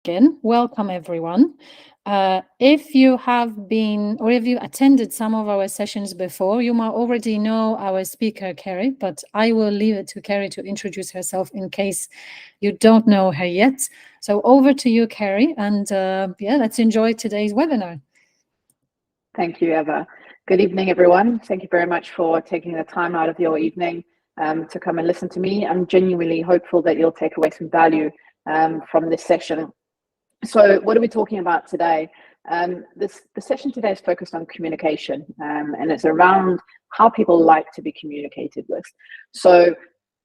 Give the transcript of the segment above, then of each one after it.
Again, welcome everyone. If you have been or if you attended some of our sessions before, you might already know our speaker, Ceri, but I will leave it to Ceri to introduce herself in case you don't know her yet. So over to you, Ceri, and let's enjoy today's webinar. Thank you, Eva. Good evening, everyone. Thank you very much for taking the time out of your evening to come and listen to me. I'm genuinely hopeful that you'll take away some value from this session. So what are we talking about today? The session today is focused on communication, and it's around how people like to be communicated with. So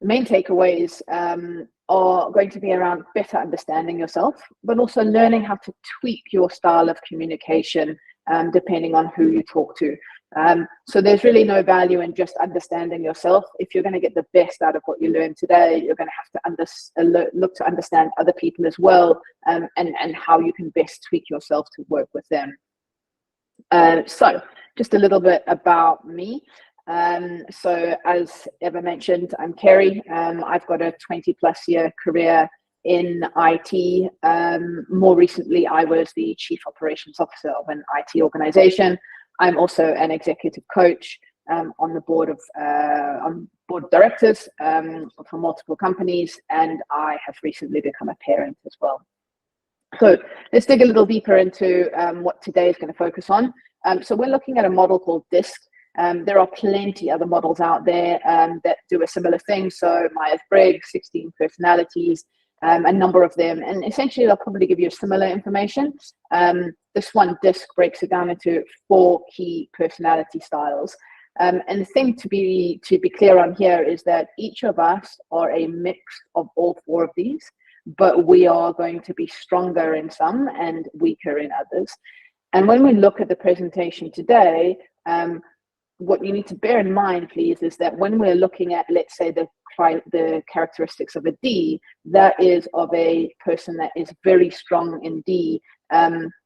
the main takeaways are going to be around better understanding yourself, but also learning how to tweak your style of communication depending on who you talk to. So there's really no value in just understanding yourself. If you're going to get the best out of what you learn today, you're going to have to look to understand other people as well, and how you can best tweak yourself to work with them. So just a little bit about me. So as Eva mentioned, I'm Ceri. I've got a 20+ year career in IT. More recently, I was the Chief Operations Officer of an IT organization. I'm also an executive coach on the board of directors for multiple companies, and I have recently become a parent as well. So let's dig a little deeper into what today is going to focus on. So we're looking at a model called DISC. There are plenty other models out there that do a similar thing. So Myers-Briggs, 16 personalities, a number of them, and essentially they'll probably give you similar information. This one, DISC, breaks it down into 4 key personality styles. And the thing to be clear on here is that each of us are a mix of all 4 of these, but we are going to be stronger in some and weaker in others. And when we look at the presentation today, what you need to bear in mind, please, is that when we're looking at, let's say, the characteristics of a D, that is of a person that is very strong in D,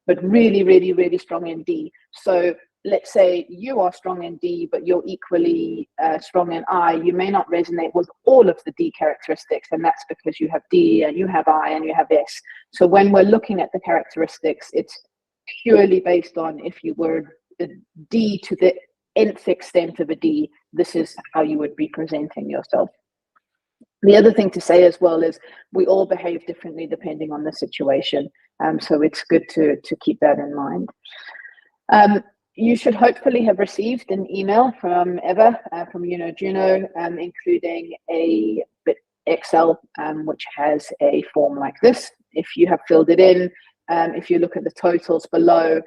but really, really, really strong in D. So let's say you are strong in D, but you're equally strong in I. You may not resonate with all of the D characteristics, and that's because you have D and you have I and you have S. So when we're looking at the characteristics, it's purely based on if you were a D to the nth extent of a D, this is how you would be presenting yourself. The other thing to say as well is we all behave differently depending on the situation. So it's good to keep that in mind. You should hopefully have received an email from Eva, from Juno, including a Excel, which has a form like this. If you have filled it in, if you look at the totals below,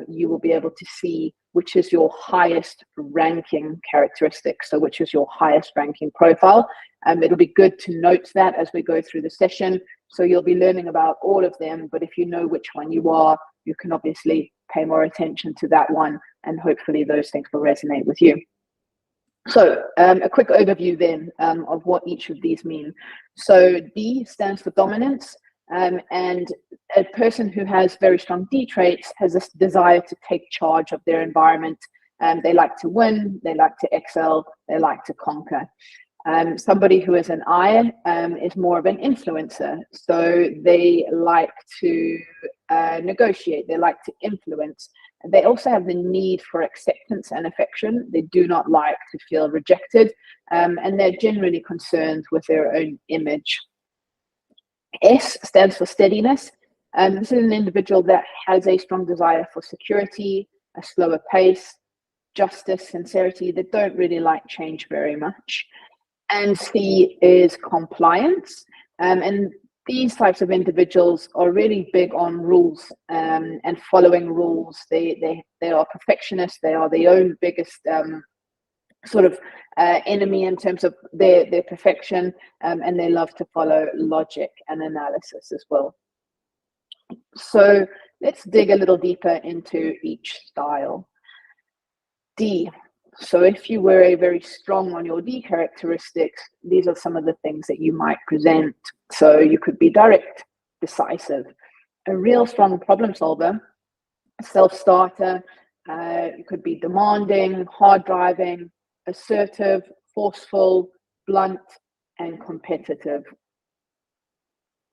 you will be able to see which is your highest ranking characteristic, so which is your highest ranking profile. It'll be good to note that as we go through the session. So you'll be learning about all of them, but if you know which one you are, you can obviously pay more attention to that one, and hopefully those things will resonate with you. So a quick overview then of what each of these mean. So D stands for dominance. And a person who has very strong D traits has this desire to take charge of their environment. They like to win, they like to excel, they like to conquer. Somebody who is an I is more of an influencer. So they like to negotiate, they like to influence. They also have the need for acceptance and affection. They do not like to feel rejected, and they're generally concerned with their own image. S stands for steadiness. This is an individual that has a strong desire for security, a slower pace, justice, sincerity. They don't really like change very much. And C is compliance. And these types of individuals are really big on rules and following rules. They are perfectionists. They are their own biggest enemy in terms of their perfection, and they love to follow logic and analysis as well. So let's dig a little deeper into each style. D. So if you were very strong on your D characteristics, these are some of the things that you might present. So you could be direct, decisive, a real strong problem solver, self-starter. You could be demanding, hard driving, assertive, forceful, blunt, and competitive.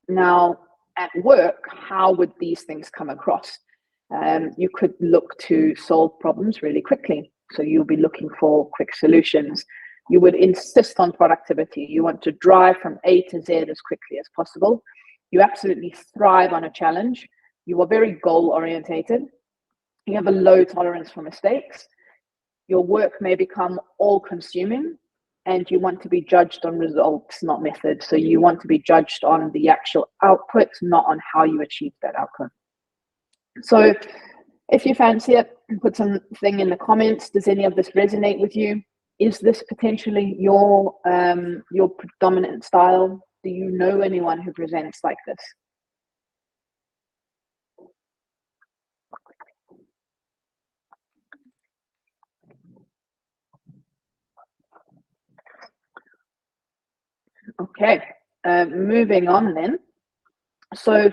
Now, At work, how would these things come across? You could look to solve problems really quickly. So you'll be looking for quick solutions. You would insist on productivity. You want to drive from A to Z as quickly as possible. You absolutely thrive on a challenge. You are very goal orientated. You have a low tolerance for mistakes. Your work may become all consuming, and you want to be judged on results, not methods. So you want to be judged on the actual output, not on how you achieve that outcome. So if you fancy it, put something in the comments. Does any of this resonate with you? Is this potentially your predominant style? Do you know anyone who presents like this? Okay, moving on then. So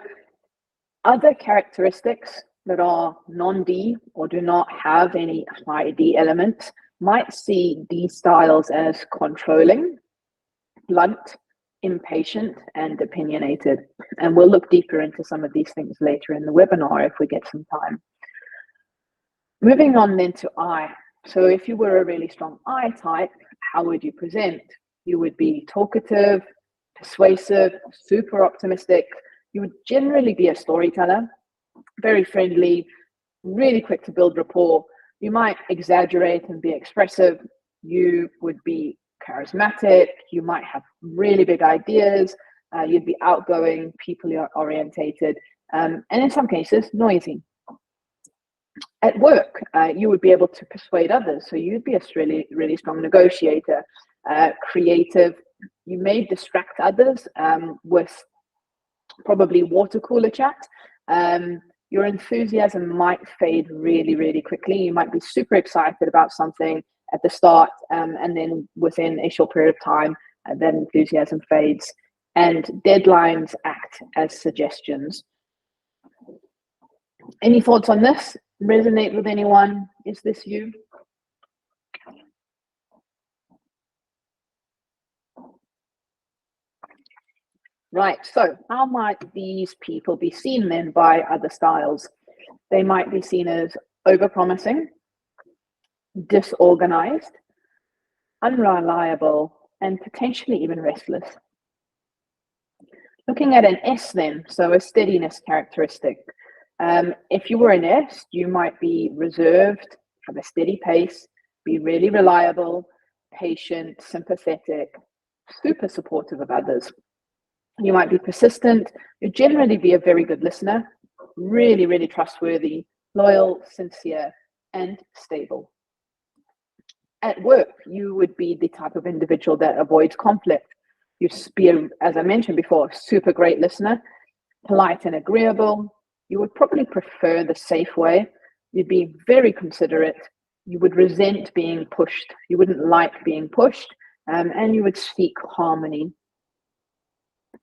other characteristics that are non-D or do not have any high D elements might see these styles as controlling, blunt, impatient, and opinionated. And we'll look deeper into some of these things later in the webinar if we get some time. Moving on then to I. So if you were a really strong I type, how would you present? You would be talkative, persuasive, super optimistic. You would generally be a storyteller, very friendly, really quick to build rapport. You might exaggerate and be expressive. You would be charismatic. You might have really big ideas. You'd be outgoing, people orientated, and in some cases, noisy. At work, you would be able to persuade others. So you'd be a really, really strong negotiator, creative. You may distract others with probably water cooler chat. Your enthusiasm might fade really, really quickly. You might be super excited about something at the start, and then within a short period of time, that enthusiasm fades, and deadlines act as suggestions. Any thoughts on this? Resonate with anyone? Is this you? Right, so how might these people be seen then by other styles? They might be seen as overpromising, disorganized, unreliable, and potentially even restless. Looking at an S then, so a steadiness characteristic. If you were an S, you might be reserved, have a steady pace, be really reliable, patient, sympathetic, super supportive of others. You might be persistent. You'd generally be a very good listener, really, really trustworthy, loyal, sincere, and stable. At work, you would be the type of individual that avoids conflict. You'd be, as I mentioned before, a super great listener, polite and agreeable. You would probably prefer the safe way. You'd be very considerate. You would resent being pushed. You wouldn't like being pushed, and you would seek harmony.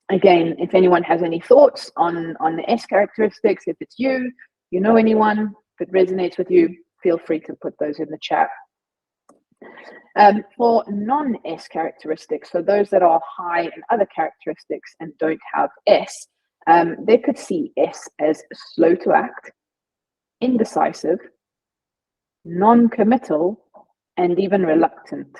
Again, if anyone has any thoughts on the S characteristics, if it's you, you know anyone, if it resonates with you, feel free to put those in the chat. For non-S characteristics, so those that are high in other characteristics and don't have S, they could see S as slow to act, indecisive, non-committal, and even reluctant.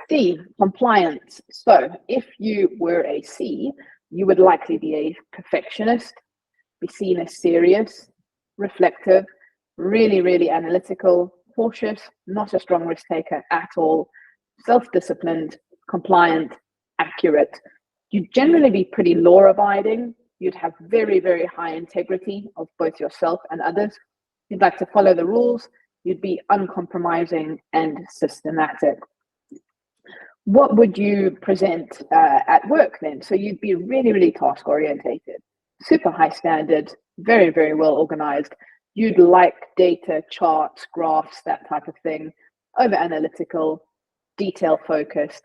C, compliance. So if you were a C, you would likely be a perfectionist, be seen as serious, reflective, really, really analytical, cautious, not a strong risk taker at all, self-disciplined, compliant, accurate. You'd generally be pretty law-abiding. You'd have very, very high integrity of both yourself and others. You'd like to follow the rules. You'd be uncompromising and systematic. What would you present at work then? So you'd be really, really task orientated, super high standards, very, very well organized. You'd like data, charts, graphs, that type of thing, over analytical, detail focused,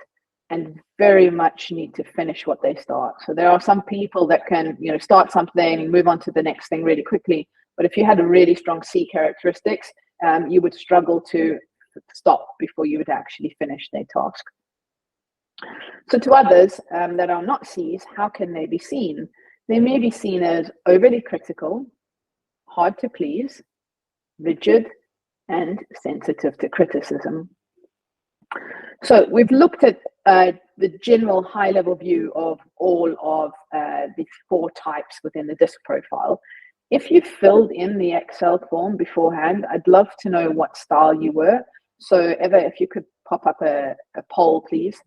and very much need to finish what they start. So there are some people that can, start something, move on to the next thing really quickly. But if you had a really strong C characteristics, you would struggle to stop before you would actually finish their task. So to others that are not Cs, how can they be seen? They may be seen as overly critical, hard to please, rigid, and sensitive to criticism. So we've looked at the general high-level view of all of these 4 types within the DISC profile. If you filled in the Excel form beforehand, I'd love to know what style you were. So Eva, if you could pop up a poll, please.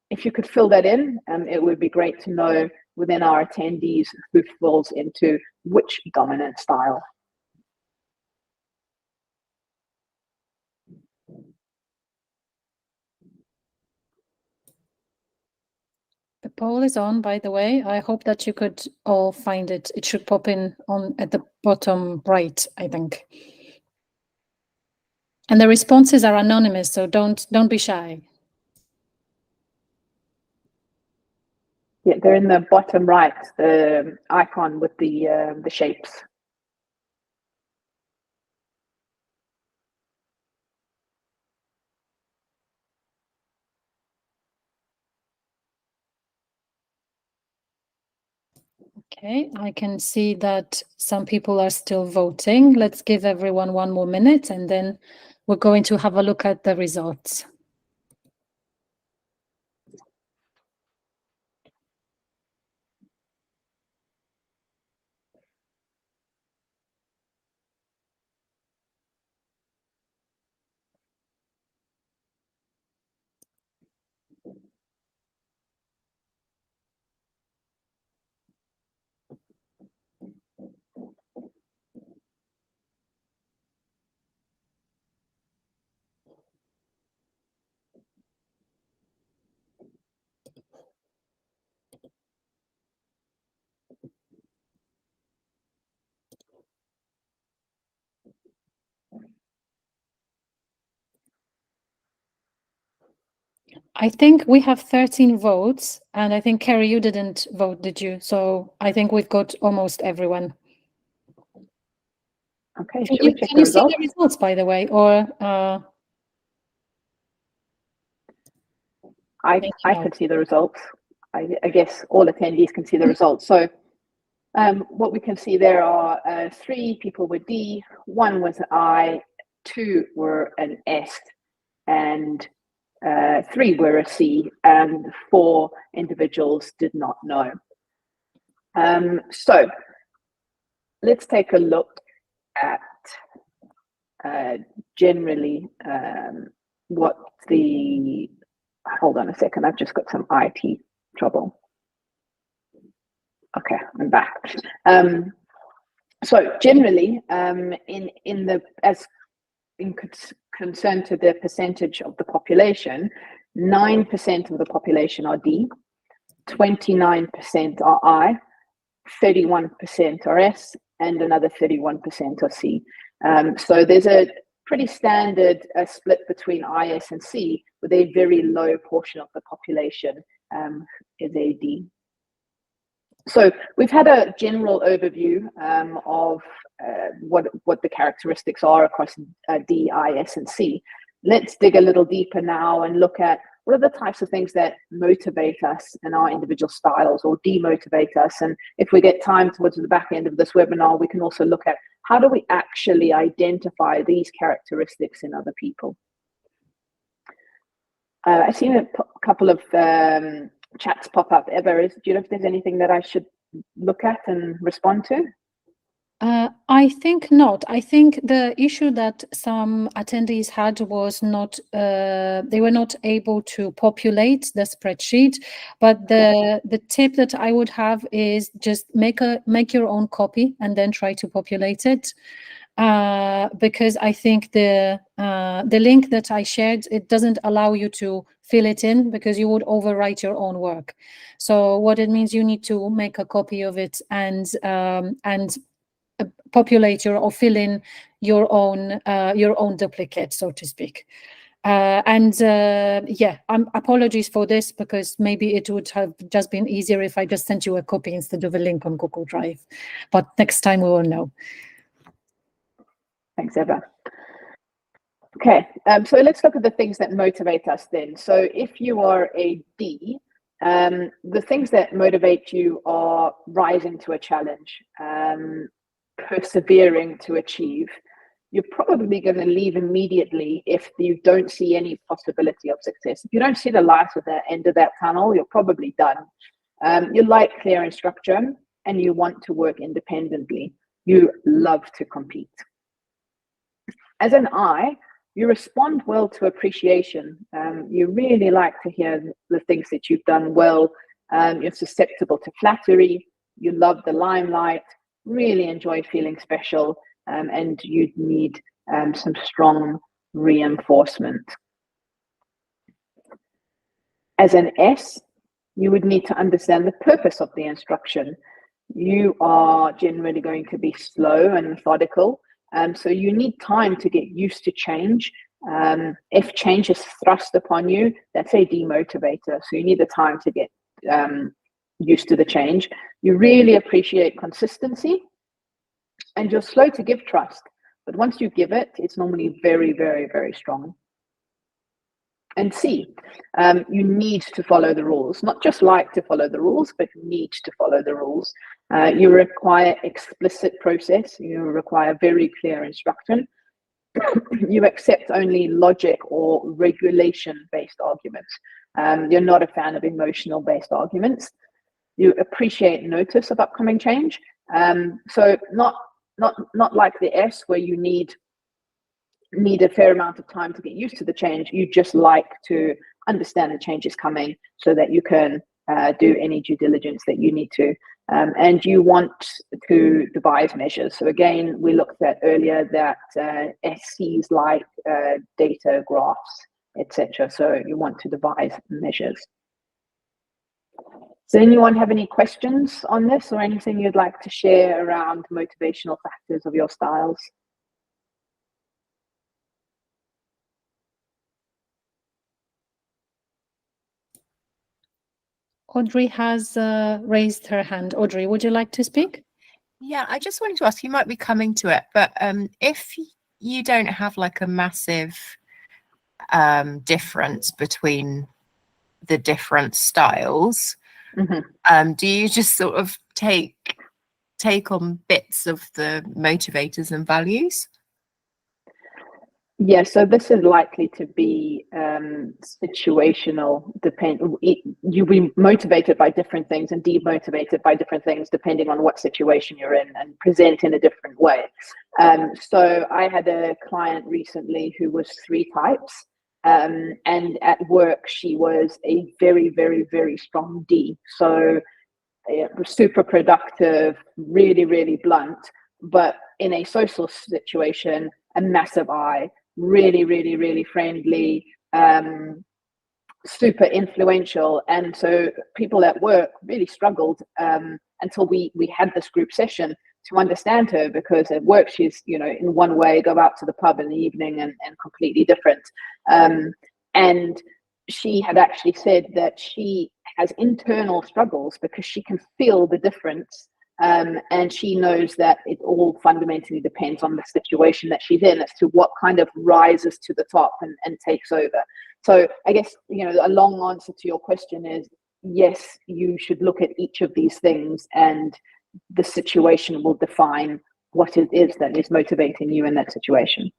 If you could fill that in, it would be great to know within our attendees who falls into which dominant style. The poll is on, by the way. I hope that you could all find it. It should pop in on at the bottom right, I think. And the responses are anonymous, so don't be shy. Yeah, they're in the bottom right, the icon with the shapes. Okay, I can see that some people are still voting. Let's give everyone 1 more minute, and then we're going to have a look at the results. I think we have 13 votes, and I think, Ceri, you didn't vote, did you? So I think we've got almost everyone. Okay, Can should we check the results? See the results, by the way, or I could see the results. I guess all attendees can see the results. So what we can see there are 3 people with D, 1 was an I, 2 were an S, and 3 were a C, and 4 individuals did not know. So let's take a look at generally what the, hold on a second, I've just got some IT trouble. Okay, I'm back. So generally, concern to the percentage of the population, 9% of the population are D, 29% are I, 31% are S, and another 31% are C. So there's a pretty standard split between I, S, and C, with a very low portion of the population is a D. So we've had a general overview of what the characteristics are across D, I, S, and C. Let's dig a little deeper now and look at what are the types of things that motivate us in our individual styles or demotivate us. And if we get time towards the back end of this webinar, we can also look at how do we actually identify these characteristics in other people. I've seen a couple of chats pop up. Eva, do you know if there's anything that I should look at and respond to? I think not. I think the issue that some attendees had was not, they were not able to populate the spreadsheet, but the tip that I would have is just make your own copy and then try to populate it. Because I think the link that I shared, it doesn't allow you to fill it in because you would overwrite your own work. So what it means, you need to make a copy of it and populate or fill in your own duplicate, so to speak. Yeah, apologies for this, because maybe it would have just been easier if I just sent you a copy instead of a link on Google Drive. But next time we will know. Thanks, Eva. Okay, so let's look at the things that motivate us then. So if you are a D, the things that motivate you are rising to a challenge, persevering to achieve. You're probably going to leave immediately if you don't see any possibility of success. If you don't see the light at the end of that tunnel, you're probably done. You like clear and structure, and you want to work independently. You love to compete. As an I, you respond well to appreciation. You really like to hear the things that you've done well. You're susceptible to flattery. You love the limelight, really enjoy feeling special, and you need some strong reinforcement. As an S, you would need to understand the purpose of the instruction. You are generally going to be slow and methodical. So you need time to get used to change. If change is thrust upon you, that's a demotivator. So you need the time to get used to the change. You really appreciate consistency, and you're slow to give trust. But once you give it, it's normally very, very, very strong. And C, you need to follow the rules, not just like to follow the rules, but need to follow the rules. You require explicit process. You require very clear instruction. You accept only logic or regulation-based arguments. You're not a fan of emotional-based arguments. You appreciate notice of upcoming change. So not like the S, where you need a fair amount of time to get used to the change. You just like to understand the change is coming so that you can do any due diligence that you need to. And you want to devise measures. So again, we looked at earlier that SCs like data, graphs, etc. So you want to devise measures. Does anyone have any questions on this, or anything you'd like to share around motivational factors of your styles? Audrey has raised her hand. Audrey, would you like to speak? Yeah, I just wanted to ask, you might be coming to it, but if you don't have like a massive difference between the different styles, do you just sort of take on bits of the motivators and values? Yeah, so this is likely to be situational. You'll be motivated by different things and demotivated by different things depending on what situation you're in, and present in a different way. So I had a client recently who was 3 types, and at work she was a very, very, very strong D. So super productive, really, really blunt, but in a social situation, a massive I. Really, really, really friendly, super influential. And so people at work really struggled until we had this group session to understand her, because at work she's, in one way, go out to the pub in the evening and completely different. And she had actually said that she has internal struggles because she can feel the difference. And she knows that it all fundamentally depends on the situation that she's in as to what kind of rises to the top and takes over. So I guess, a long answer to your question is, yes, you should look at each of these things, and the situation will define what it is that is motivating you in that situation.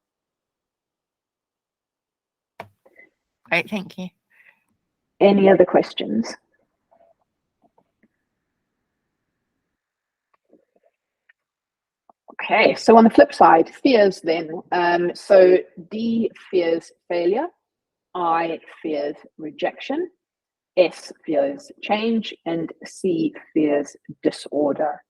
Great, thank you. Any other questions? Okay, so on the flip side, fears then. So D fears failure, I fears rejection, S fears change, and C fears disorder.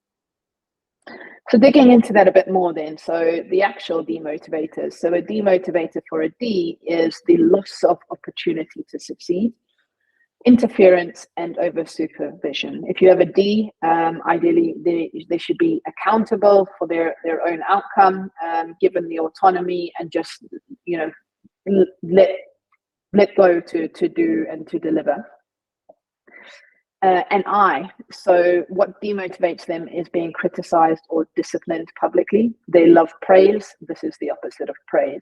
So digging into that a bit more then, so the actual demotivators. So a demotivator for a D is the loss of opportunity to succeed, interference, and over supervision. If you have a D, ideally they should be accountable for their own outcome, given the autonomy, and just let go to do and to deliver. And I, so what demotivates them is being criticized or disciplined publicly. They love praise. This is the opposite of praise.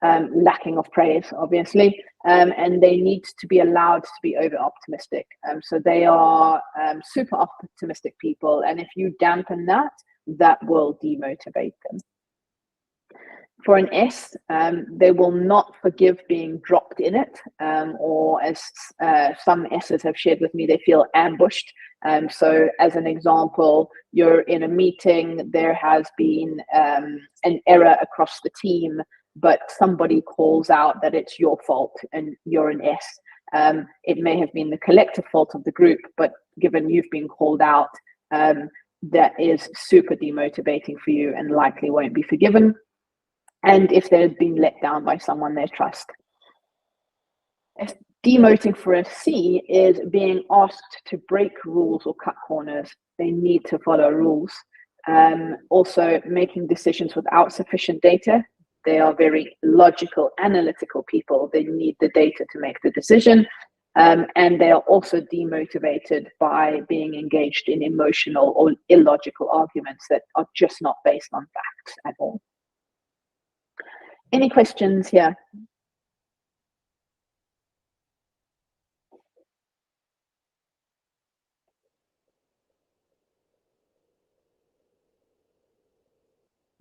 lacking of praise, obviously, and they need to be allowed to be over optimistic. So they are super optimistic people, and if you dampen that, that will demotivate them. For an S, they will not forgive being dropped in it, or as some S's have shared with me, they feel ambushed. So as an example, you're in a meeting, there has been an error across the team, but somebody calls out that it's your fault and you're an S. It may have been the collective fault of the group, but given you've been called out, that is super demotivating for you and likely won't be forgiven. And if they've been let down by someone they trust. Demoting for a C is being asked to break rules or cut corners. They need to follow rules. Also, making decisions without sufficient data. They are very logical, analytical people. They need the data to make the decision. And they are also demotivated by being engaged in emotional or illogical arguments that are just not based on facts at all. Any questions here?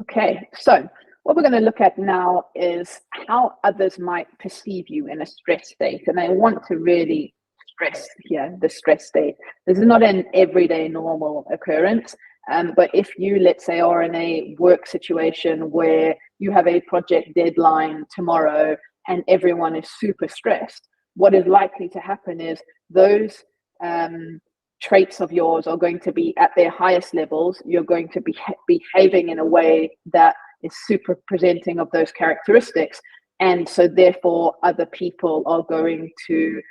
Okay, so what we're going to look at now is how others might perceive you in a stress state. And I want to really stress here the stress state. This is not an everyday normal occurrence. But if you, let's say, are in a work situation where you have a project deadline tomorrow and everyone is super stressed, what is likely to happen is those traits of yours are going to be at their highest levels. You're going to be behaving in a way that is super presenting of those characteristics. And so therefore, other people are going to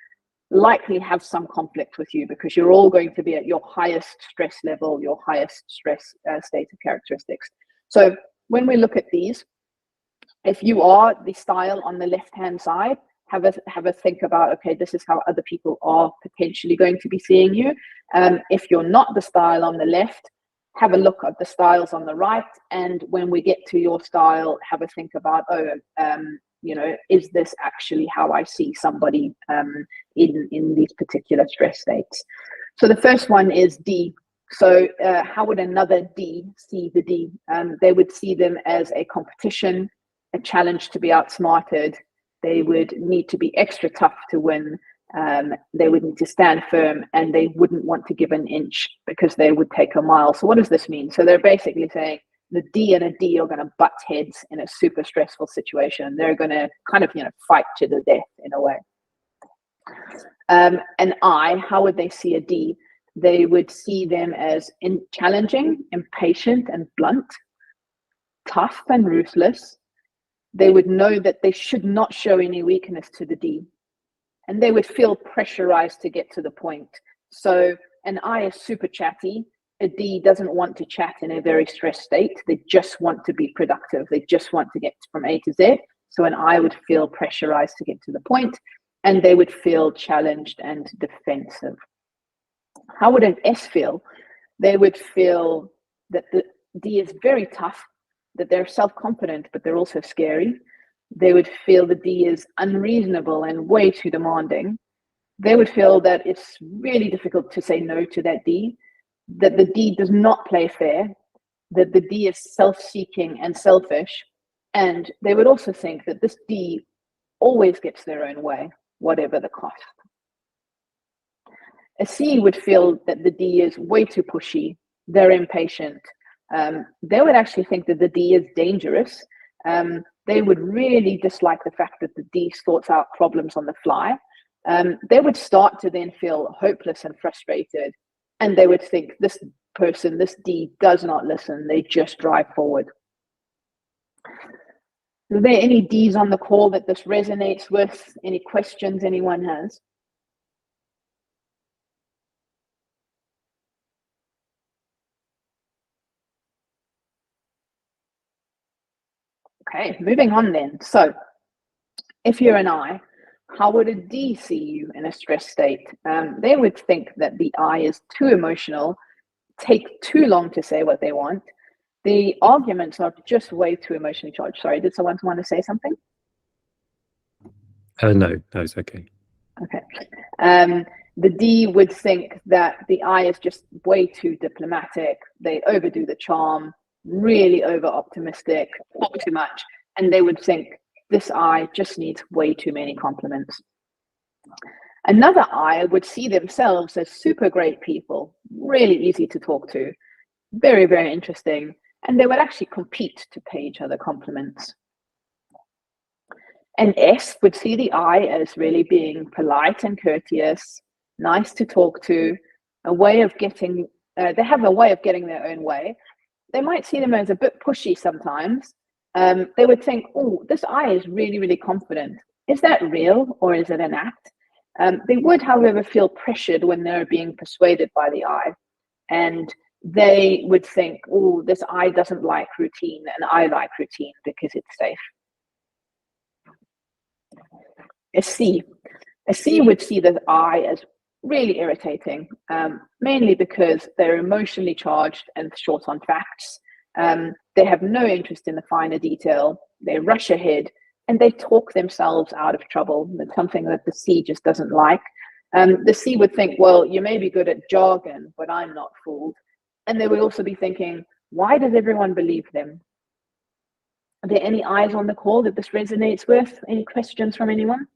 likely have some conflict with you because you're all going to be at your highest stress level, your highest stress state of characteristics. So when we look at these, if you are the style on the left-hand side, have a think about, okay, this is how other people are potentially going to be seeing you. If you're not the style on the left, have a look at the styles on the right. And when we get to your style, have a think about, you know, is this actually how I see somebody in these particular stress states? So the first one is D. So how would another D see the D? They would see them as a competition, a challenge to be outsmarted. They would need to be extra tough to win. They would need to stand firm, and they wouldn't want to give an inch because they would take a mile. So what does this mean? So they're basically saying the D and a D are going to butt heads in a super stressful situation. They're going to kind of, you know, fight to the death in a way. An I, how would they see a D? They would see them as challenging, impatient and blunt, tough and ruthless. They would know that they should not show any weakness to the D. And they would feel pressurized to get to the point. So an I is super chatty. A D doesn't want to chat in a very stressed state. They just want to be productive. They just want to get from A to Z. So an I would feel pressurized to get to the point, and they would feel challenged and defensive. How would an S feel? They would feel that the D is very tough, that they're self-confident, but they're also scary. They would feel the D is unreasonable and way too demanding. They would feel that it's really difficult to say no to that D, that the D does not play fair, that the D is self-seeking and selfish. And they would also think that this D always gets their own way, whatever the cost. A C would feel that the D is way too pushy, they're impatient. They would actually think that the D is dangerous. They would really dislike the fact that the D sorts out problems on the fly. They would start to then feel hopeless and frustrated. And they would think this person, this D, does not listen. They just drive forward. Are there any Ds on the call that this resonates with? Any questions anyone has? Okay, moving on then. So if you're an I, how would a D see you in a stress state? They would think that the I is too emotional, take too long to say what they want. The arguments are just way too emotionally charged. Sorry, did someone want to say something? No, it's okay. Okay. The D would think that the I is just way too diplomatic. They overdo the charm, really over optimistic, talk too much, and they would think this I just needs way too many compliments. Another I would see themselves as super great people, really easy to talk to, very, very interesting, and they would actually compete to pay each other compliments. An S would see the I as really being polite and courteous, nice to talk to, a way of getting, they have a way of getting their own way. They might see them as a bit pushy sometimes. They would think, oh, this I is really, really confident. Is that real or is it an act? They would, however, feel pressured when they're being persuaded by the I. And they would think, oh, this I doesn't like routine and I like routine because it's safe. A C would see the I as really irritating, mainly because they're emotionally charged and short on facts. They have no interest in the finer detail. They rush ahead and they talk themselves out of trouble. That's something that the C just doesn't like. The C would think, well, you may be good at jargon, but I'm not fooled. And they would also be thinking, why does everyone believe them? Are there any eyes on the call that this resonates with? Any questions from anyone?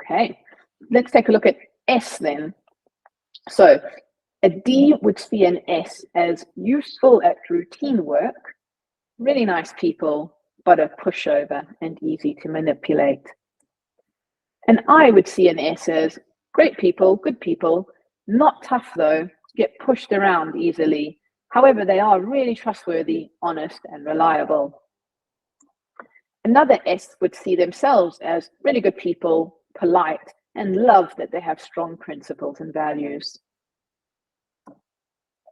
Okay, let's take a look at S then. So a D would see an S as useful at routine work, really nice people, but a pushover and easy to manipulate. And I would see an S as great people, good people, not tough though, get pushed around easily. However, they are really trustworthy, honest, and reliable. Another S would see themselves as really good people, polite, and love that they have strong principles and values.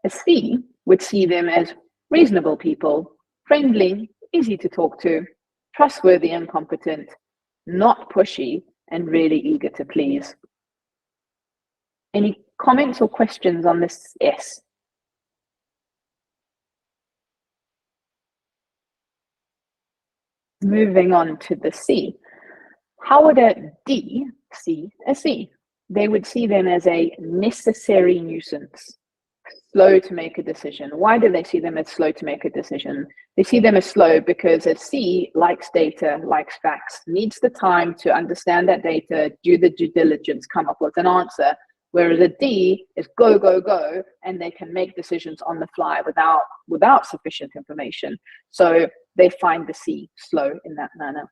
A C would see them as reasonable people, friendly, easy to talk to, trustworthy and competent, not pushy, and really eager to please. Any comments or questions on this S? Moving on to the C. How would a D see a C? They would see them as a necessary nuisance, slow to make a decision. Why do they see them as slow to make a decision? They see them as slow because a C likes data, likes facts, needs the time to understand that data, do the due diligence, come up with an answer, whereas a D is go, go, go, and they can make decisions on the fly without sufficient information. So they find the C slow in that manner.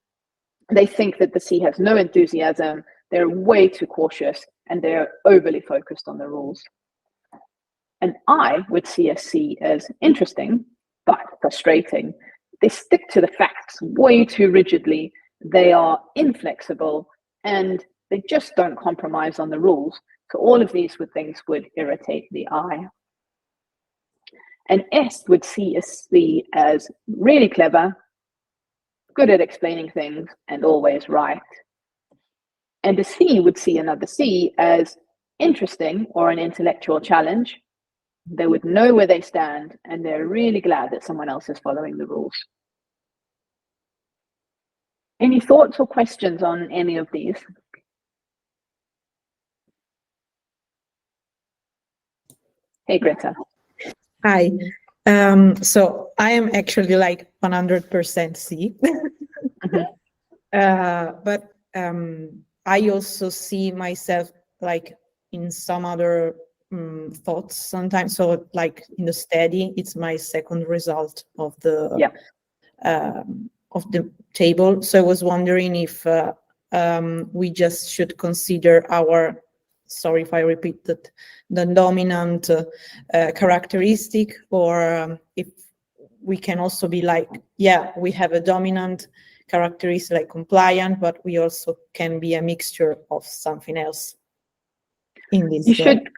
They think that the C has no enthusiasm, they're way too cautious, and they're overly focused on the rules. And I would see a C as interesting, but frustrating. They stick to the facts way too rigidly, they are inflexible, and they just don't compromise on the rules. So all of these things would irritate the I. An S would see a C as really clever, good at explaining things, and always right. And a C would see another C as interesting or an intellectual challenge. They would know where they stand, and they're really glad that someone else is following the rules. Any thoughts or questions on any of these? Hey, Greta. Hi. So I am actually like 100% C. But I also see myself like in some other thoughts sometimes. So like in the study, it's my second result of the table. So I was wondering if we just should consider our, sorry if I repeat that, the dominant characteristic, or if we can also be like, yeah, we have a dominant characteristic like compliant, but we also can be a mixture of something else in this. You should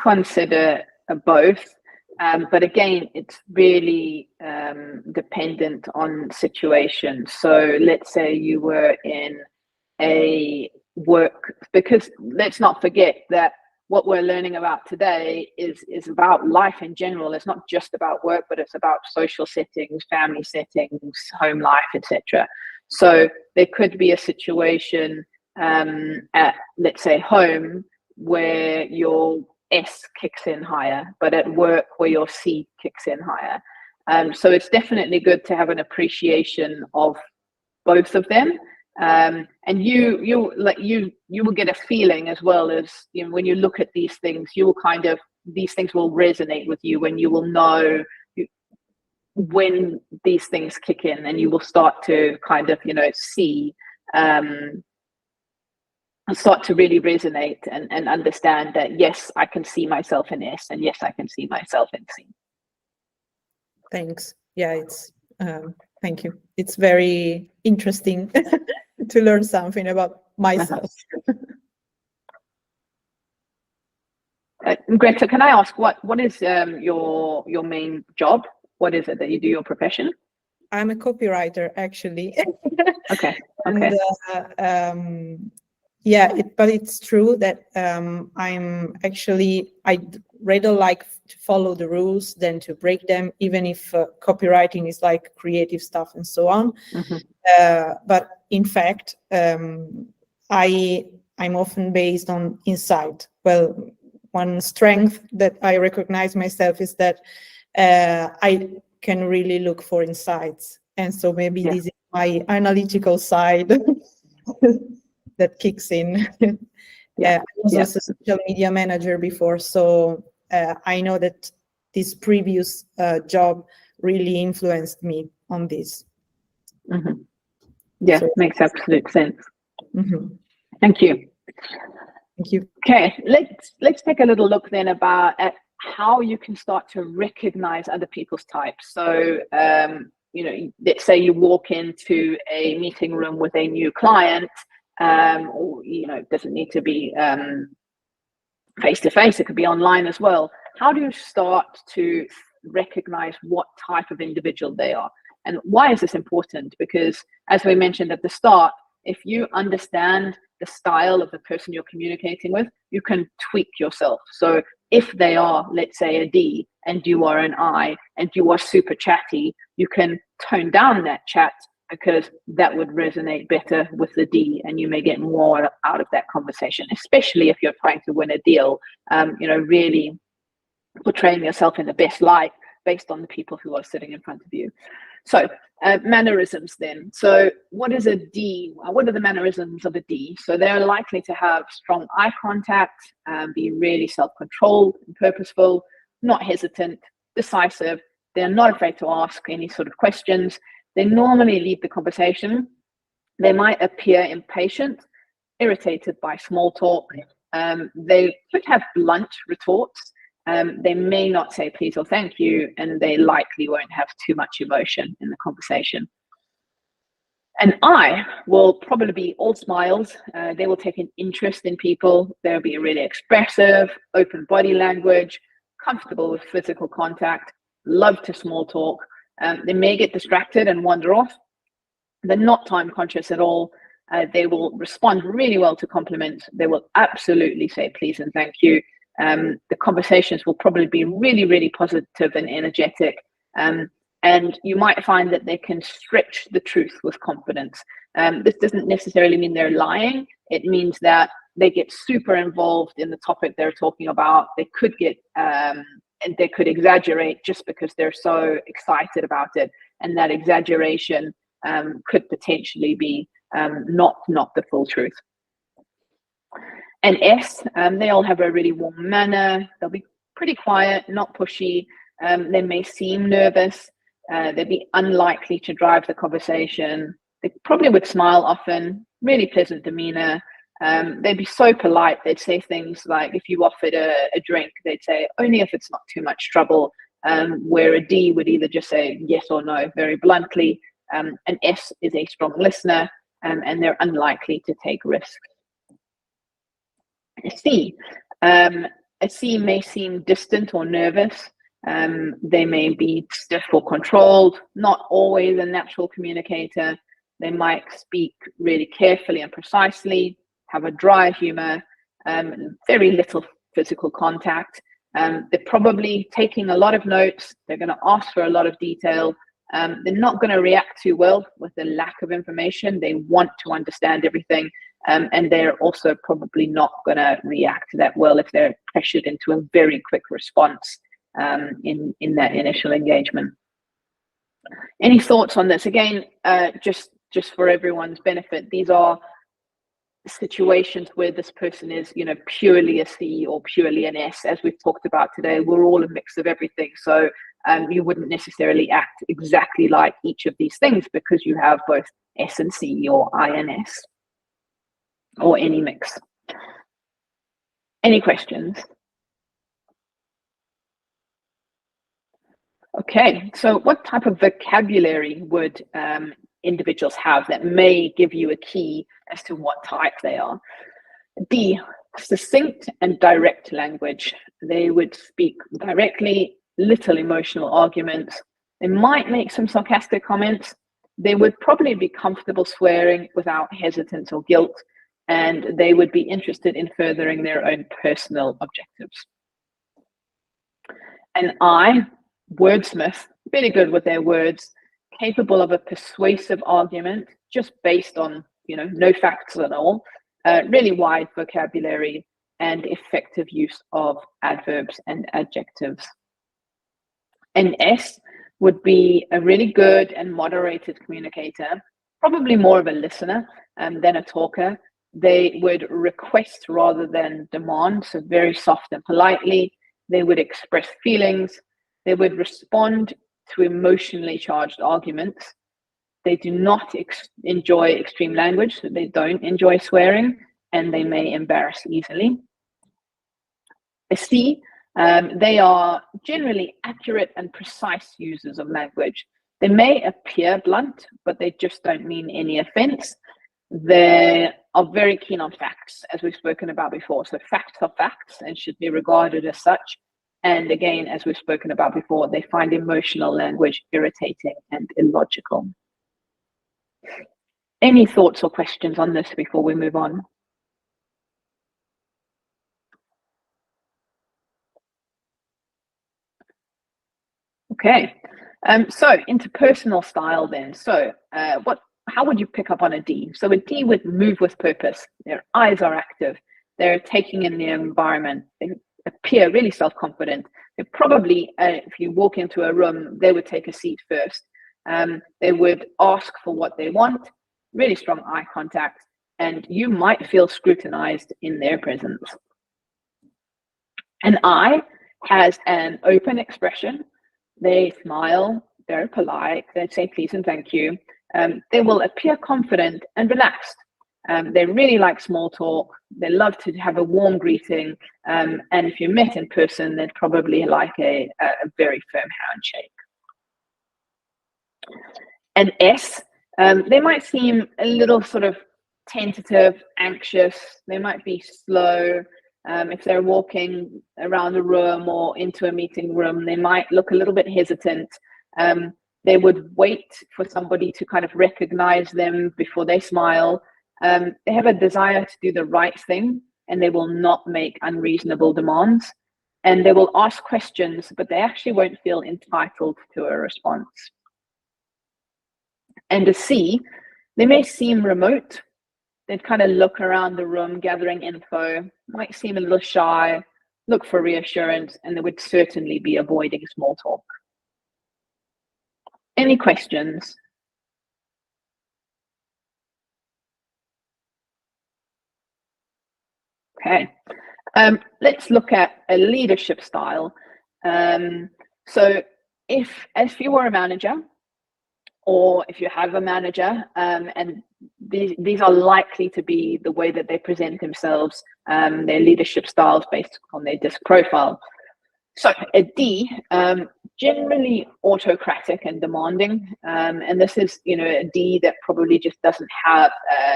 consider both, but again, it's really dependent on situation. So let's say you were in a work, because let's not forget that what we're learning about today is about life in general. It's not just about work, but it's about social settings, family settings, home life, etc. So there could be a situation at, let's say, home where your S kicks in higher, but at work where your C kicks in higher. So it's definitely good to have an appreciation of both of them. And you will get a feeling as well as, you know, when you look at these things, you will these things will resonate with you, when you will know when these things kick in, and you will start to kind of, you know, see, start to really resonate and understand that, yes, I can see myself in S, and yes, I can see myself in C. Thanks. Yeah, it's thank you. It's very interesting to learn something about myself. Greta, can I ask what is your main job? What is it that you do, your profession? I'm a copywriter, actually. Okay. And, yeah, but it's true that I rather like to follow the rules than to break them, even if copywriting is like creative stuff and so on. But in fact, I'm often based on insight. Well, one strength that I recognize myself is that I can really look for insights. And so maybe this is my analytical side that kicks in. I was also a social media manager before, so I know that this previous job really influenced me on this. Yeah, so, makes absolute sense. Thank you. Thank you. Okay, let's take a little look then at how you can start to recognize other people's types. So, you know, let's say you walk into a meeting room with a new client, or, you know, it doesn't need to be face to face, it could be online as well. How do you start to recognize what type of individual they are? And why is this important? Because, as we mentioned at the start, if you understand the style of the person you're communicating with, you can tweak yourself. So if they are, let's say, a D and you are an I and you are super chatty, you can tone down that chat because that would resonate better with the D, and you may get more out of that conversation, especially if you're trying to win a deal. You know, really portraying yourself in the best light based on the people who are sitting in front of you. So mannerisms then. So what is a D? What are the mannerisms of a D? So they're likely to have strong eye contact, be really self-controlled and purposeful, not hesitant, decisive. They're not afraid to ask any sort of questions. They normally lead the conversation. They might appear impatient, irritated by small talk. They could have blunt retorts. They may not say please or thank you, and they likely won't have too much emotion in the conversation. An I will probably be all smiles. They will take an interest in people. They'll be really expressive, open body language, comfortable with physical contact, love to small talk. They may get distracted and wander off. They're not time conscious at all. They will respond really well to compliments. They will absolutely say please and thank you. The conversations will probably be really, really positive and energetic. And you might find that they can stretch the truth with confidence. This doesn't necessarily mean they're lying. It means that they get super involved in the topic they're talking about. They could get, and they could exaggerate just because they're so excited about it. And that exaggeration could potentially be not the full truth. And S, they all have a really warm manner. They'll be pretty quiet, not pushy. They may seem nervous. They'd be unlikely to drive the conversation. They probably would smile often, really pleasant demeanor. They'd be so polite. They'd say things like, if you offered a drink, they'd say, only if it's not too much trouble. Where a D would either just say yes or no very bluntly. An S is a strong listener, and they're unlikely to take risks. A C may seem distant or nervous. They may be stiff or controlled, not always a natural communicator. They might speak really carefully and precisely, have a dry humor, very little physical contact. They're probably taking a lot of notes. They're going to ask for a lot of detail. They're not going to react too well with the lack of information. They want to understand everything. And they're also probably not going to react that well if they're pressured into a very quick response in that initial engagement. Any thoughts on this? Again, just for everyone's benefit, these are situations where this person is, purely a C or purely an S. As we've talked about today, we're all a mix of everything. So you wouldn't necessarily act exactly like each of these things because you have both S and C or I and S, or any mix. Any questions? Okay, so what type of vocabulary would individuals have that may give you a key as to what type they are? D, succinct and direct language. They would speak directly, little emotional arguments. They might make some sarcastic comments. They would probably be comfortable swearing without hesitance or guilt, and they would be interested in furthering their own personal objectives. And I, wordsmith, really good with their words, capable of a persuasive argument just based on, no facts at all, really wide vocabulary and effective use of adverbs and adjectives. An S would be a really good and moderated communicator, probably more of a listener than a talker. They would request rather than demand, so very soft and politely. They would express feelings. They would respond to emotionally charged arguments. They do not enjoy extreme language, so they don't enjoy swearing, and they may embarrass easily. A C, they are generally accurate and precise users of language. They may appear blunt, but they just don't mean any offense. They are very keen on facts, as we've spoken about before. So facts are facts and should be regarded as such. And again, as we've spoken about before, they find emotional language irritating and illogical. Any thoughts or questions on this before we move on? Okay, so interpersonal style then. So how would you pick up on a D? So a D would move with purpose. Their eyes are active. They're taking in the environment. They appear really self-confident. They probably, if you walk into a room, they would take a seat first. They would ask for what they want, really strong eye contact, and you might feel scrutinized in their presence. An I has an open expression. They smile, they're polite, they say please and thank you. They will appear confident and relaxed. They really like small talk. They love to have a warm greeting. And if you met in person, they'd probably like a very firm handshake. An S, they might seem a little sort of tentative, anxious. They might be slow. If they're walking around a room or into a meeting room, they might look a little bit hesitant. They would wait for somebody to kind of recognize them before they smile. They have a desire to do the right thing, and they will not make unreasonable demands. And they will ask questions, but they actually won't feel entitled to a response. And a C, they may seem remote. They'd kind of look around the room, gathering info, might seem a little shy, look for reassurance, and they would certainly be avoiding small talk. Any questions? Okay, let's look at a leadership style. So if you were a manager, or if you have a manager, and these are likely to be the way that they present themselves, their leadership styles based on their DISC profile. So a D, generally autocratic and demanding, and this is a D that probably just doesn't have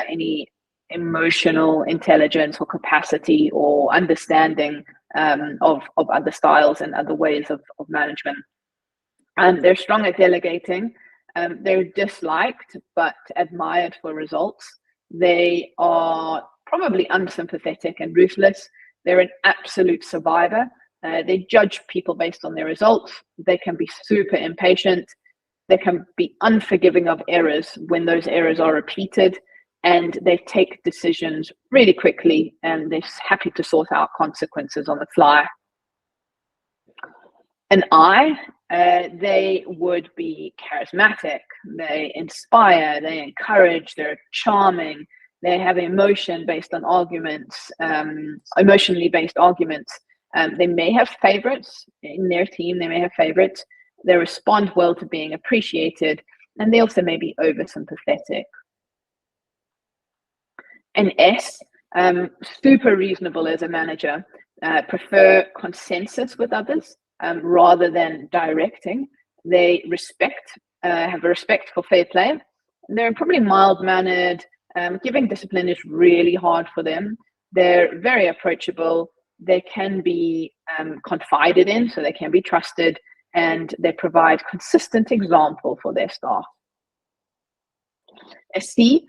any emotional intelligence or capacity or understanding of other styles and other ways of management. They're strong at delegating. They're disliked but admired for results. They are probably unsympathetic and ruthless. They're an absolute survivor. They judge people based on their results. They can be super impatient. They can be unforgiving of errors when those errors are repeated, and they take decisions really quickly, and they're happy to sort out consequences on the fly. An I, they would be charismatic. They inspire, they encourage, they're charming. They have emotion based on arguments, emotionally based arguments. They may have favorites in their team. They may have favorites. They respond well to being appreciated, and they also may be oversympathetic. An S, super reasonable as a manager, prefer consensus with others rather than directing. They have a respect for fair play. They're probably mild-mannered. Giving discipline is really hard for them. They're very approachable. They can be confided in, so they can be trusted, and they provide consistent example for their staff. A C,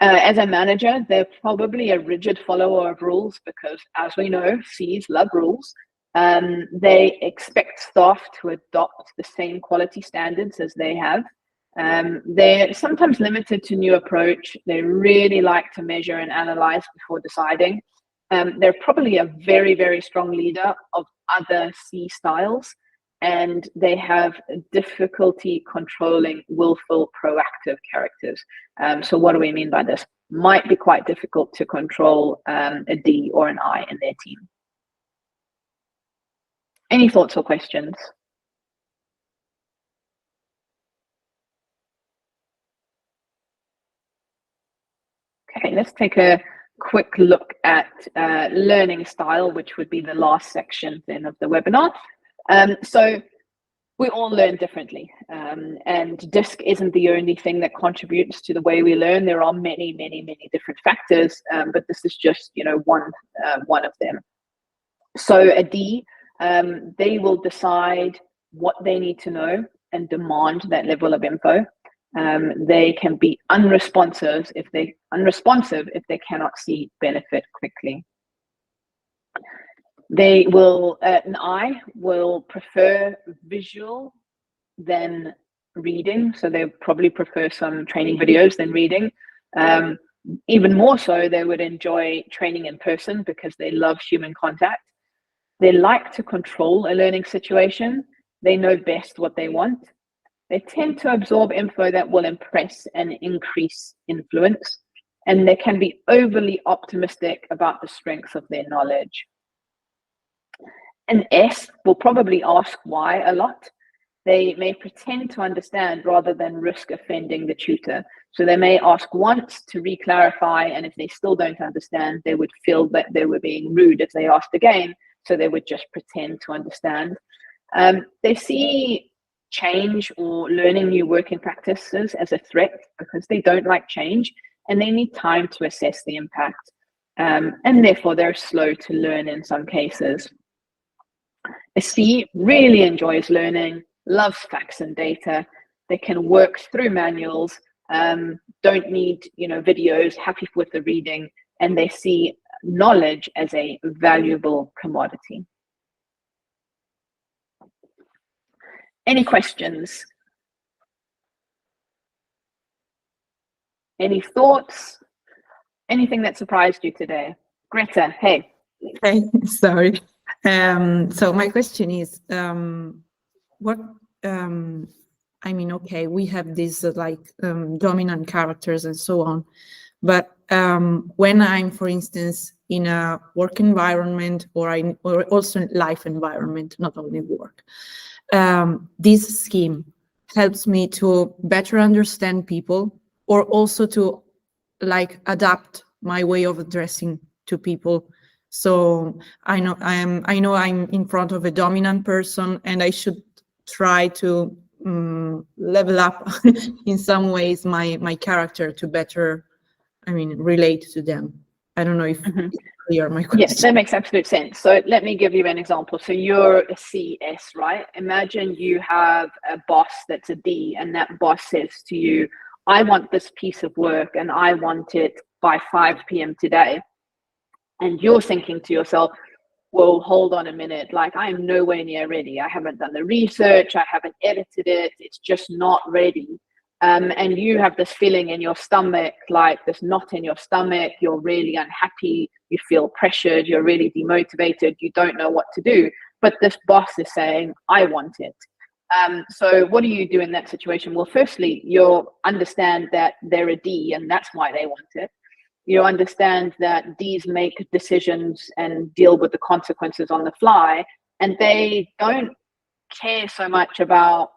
as a manager, they're probably a rigid follower of rules because, as we know, C's love rules. They expect staff to adopt the same quality standards as they have. They're sometimes limited to new approach. They really like to measure and analyze before deciding. They're probably a very, very strong leader of other C styles, and they have difficulty controlling willful, proactive characters. So what do we mean by this? Might be quite difficult to control a D or an I in their team. Any thoughts or questions? Okay, let's take a quick look at learning style, which would be the last section then of the webinar. So we all learn differently, and DISC isn't the only thing that contributes to the way we learn. There are many, many, many different factors, but this is just, you know, one of them. So a D, they will decide what they need to know and demand that level of info. They can be unresponsive if they cannot see benefit quickly. They will, an I will prefer visual than reading, so they probably prefer some training videos than reading. Even more so, they would enjoy training in person because they love human contact. They like to control a learning situation. They know best what they want. They tend to absorb info that will impress and increase influence, and they can be overly optimistic about the strengths of their knowledge. An S will probably ask why a lot. They may pretend to understand rather than risk offending the tutor. So they may ask once to re-clarify, and if they still don't understand, they would feel that they were being rude if they asked again, so they would just pretend to understand. They see change or learning new working practices as a threat because they don't like change, and they need time to assess the impact. And therefore, they're slow to learn in some cases. A C really enjoys learning, loves facts and data. They can work through manuals, don't need, you know, videos, happy with the reading, and they see knowledge as a valuable commodity. Any questions? Any thoughts? Anything that surprised you today? Greta, hey. Hey, sorry. So my question is, what, I mean, okay, we have these dominant characters and so on, but when I'm, for instance, in a work environment or also life environment, not only work, this scheme helps me to better understand people, or also to adapt my way of addressing to people. So I know I'm in front of a dominant person, and I should try to level up in some ways my character to better, relate to them. I don't know if it's clear my question. Yes, that makes absolute sense. So let me give you an example. So you're a CS, right? Imagine you have a boss that's a D, and that boss says to you, I want this piece of work and I want it by 5 p.m. today. and you're thinking to yourself, well, hold on a minute, like I'm nowhere near ready. I haven't done the research, I haven't edited it, it's just not ready. And you have this feeling in your stomach, like this knot in your stomach, you're really unhappy, you feel pressured, you're really demotivated, you don't know what to do. But this boss is saying, I want it. So what do you do in that situation? Well, firstly, you'll understand that they're a D and that's why they want it. You understand that Ds make decisions and deal with the consequences on the fly, and they don't care so much about,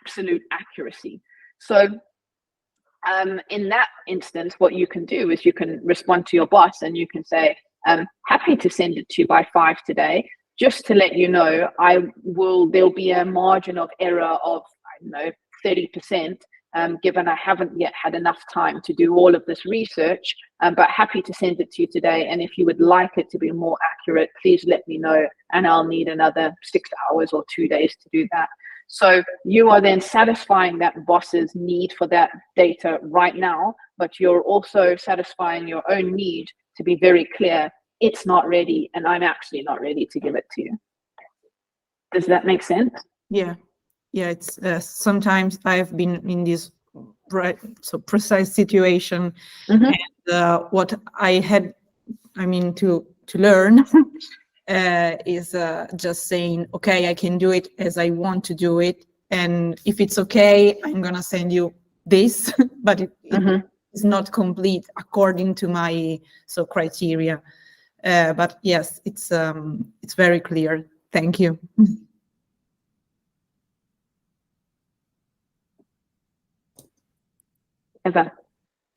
absolute accuracy. So in that instance, what you can do is you can respond to your boss and you can say, I'm happy to send it to you by 5 today. Just to let you know, there'll be a margin of error of, 30%, given I haven't yet had enough time to do all of this research, but happy to send it to you today. And if you would like it to be more accurate, please let me know, and I'll need another 6 hours or 2 days to do that. So you are then satisfying that boss's need for that data right now, but you're also satisfying your own need to be very clear, it's not ready, and I'm actually not ready to give it to you. Does that make sense? Yeah, it's sometimes I've been in this precise situation, and what I had, to learn is just saying, okay, I can do it as I want to do it, and if it's okay, I'm gonna send you this, but it is not complete according to my criteria. But yes, it's very clear. Thank you. Eva.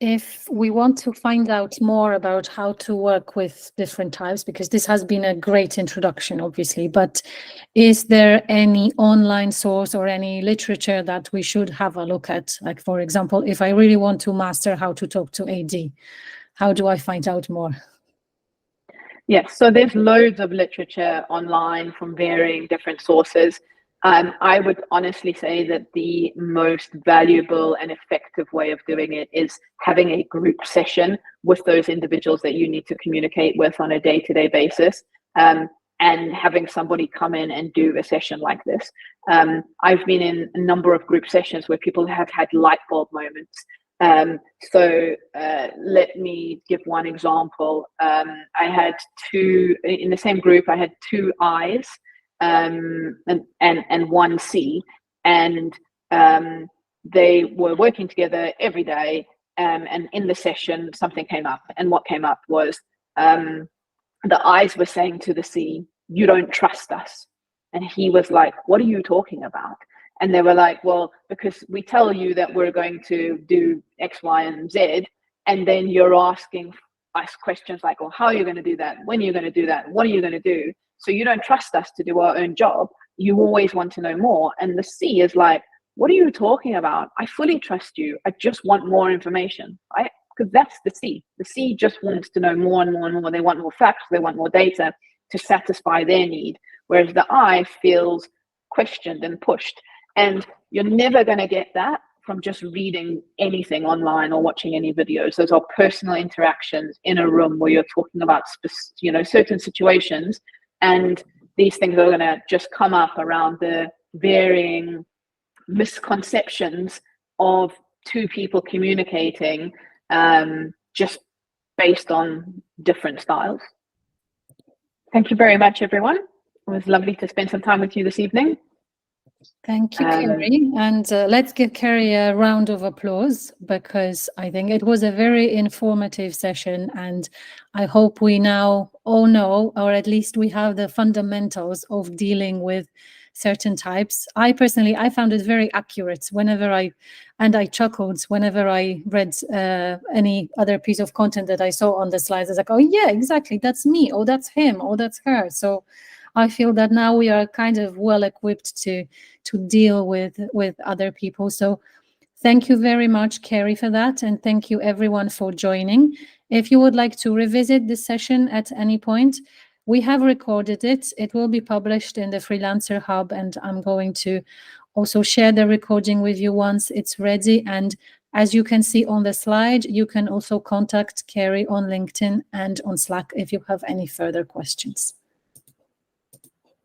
If we want to find out more about how to work with different types, because this has been a great introduction, obviously, but is there any online source or any literature that we should have a look at? Like, for example, if I really want to master how to talk to AD, how do I find out more? Yes, so there's loads of literature online from varying different sources. I would honestly say that the most valuable and effective way of doing it is having a group session with those individuals that you need to communicate with on a day-to-day basis, and having somebody come in and do a session like this. I've been in a number of group sessions where people have had light bulb moments. So let me give one example. I had in the same group, I had 2 I's and 1 C, and they were working together every day, and in the session something came up, and what came up was the I's were saying to the C, you don't trust us. And he was like, what are you talking about? And they were like, well, because we tell you that we're going to do X, Y, and Z, and then you're asking us questions like, well, how are you going to do that? When are you going to do that? What are you going to do? So you don't trust us to do our own job. You always want to know more. And the C is like, what are you talking about? I fully trust you. I just want more information, right? Because that's the C. The C just wants to know more and more and more. They want more facts. They want more data to satisfy their need. Whereas the I feels questioned and pushed. And you're never going to get that from just reading anything online or watching any videos. Those are personal interactions in a room where you're talking about certain situations, and these things are going to just come up around the varying misconceptions of 2 people communicating, just based on different styles. Thank you very much, everyone. It was lovely to spend some time with you this evening. Thank you, Ceri. And let's give Ceri a round of applause, because I think it was a very informative session, and I hope we now all know, or at least we have the fundamentals of dealing with certain types. I personally found it very accurate I chuckled whenever I read any other piece of content that I saw on the slides. I was like, oh yeah, exactly, that's me, oh that's him, oh that's her. So I feel that now we are kind of well equipped to deal with other people. So thank you very much, Ceri, for that. And thank you everyone for joining. If you would like to revisit this session at any point, we have recorded it. It will be published in the Freelancer Hub, and I'm going to also share the recording with you once it's ready. And As you can see on the slide, you can also contact Ceri on LinkedIn and on Slack if you have any further questions.